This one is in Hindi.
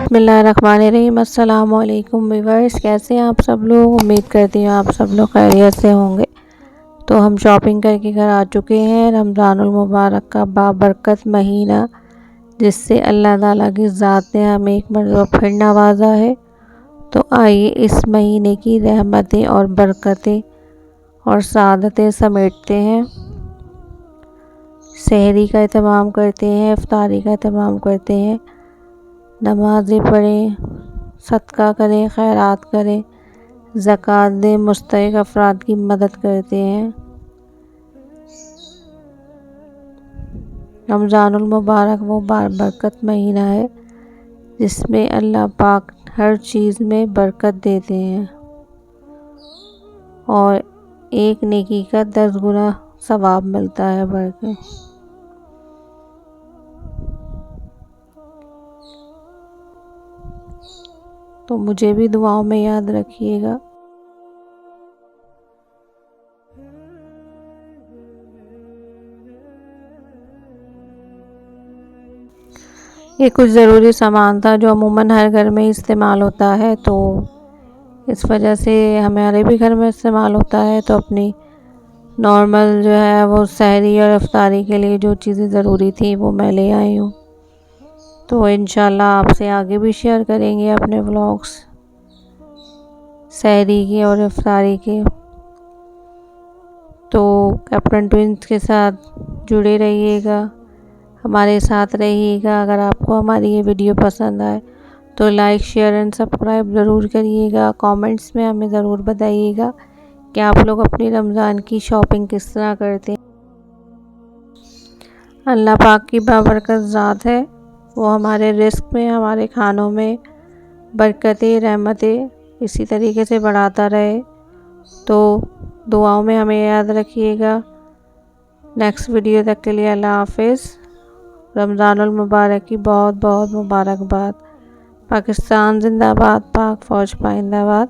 बिस्मिल्लाहिर्रहमानिर्रहीम। अस्सलाम वालेकुम व्यूअर्स, कैसे हैं आप सब लोग। उम्मीद करती हूँ आप सब लोग खैरियत से होंगे। तो हम शॉपिंग करके घर आ चुके हैं। रमज़ानुल मुबारक का बाबरकत महीना, जिससे अल्लाह ताला की ज़ात ने हमें एक मरतबा फिर नवाजा है। तो आइए इस महीने की रहमतें और बरकतें और सादतें समेटते हैं। सहरी का एहतमाम करते हैं, इफ्तारी का एहतमाम करते हैं, नमाज़ें पढ़ें, सदका करें, खैरात करें, ज़कात दें, मुस्तहिक़ अफराद की मदद करते हैं। रमज़ानुल मुबारक वो बाबरकत महीना है जिसमें अल्लाह पाक हर चीज़ में बरकत देते हैं और एक नेकी का 10 गुना सवाब मिलता है बरकत। तो मुझे भी दुआओं में याद रखिएगा। ये कुछ ज़रूरी सामान था जो अमूमन हर घर में इस्तेमाल होता है, तो इस वजह से हमारे भी घर में इस्तेमाल होता है। तो अपनी नॉर्मल जो है वो सहरी और इफ्तारी के लिए जो चीज़ें ज़रूरी थी वो मैं ले आई हूँ। तो इंशाल्लाह आपसे आगे भी शेयर करेंगे अपने व्लॉग्स सहरी के और इफ्तारी के। तो कैप्टन ट्विंस के साथ जुड़े रहिएगा, हमारे साथ रहिएगा। अगर आपको हमारी ये वीडियो पसंद आए तो लाइक, शेयर एंड सब्सक्राइब ज़रूर करिएगा। कमेंट्स में हमें ज़रूर बताइएगा कि आप लोग अपनी रमज़ान की शॉपिंग किस तरह करते हैं। अल्लाह पाक की बाबरकत ज़ात है, वो हमारे रिस्क में, हमारे खानों में बरकतें, रहमतें इसी तरीके से बढ़ाता रहे। तो दुआओं में हमें याद रखिएगा। नेक्स्ट वीडियो तक के लिए अल्लाह हाफ़िज़। रमज़ानुल मुबारक की बहुत बहुत मुबारकबाद। पाकिस्तान जिंदाबाद, पाक फ़ौज पाइंदाबाद।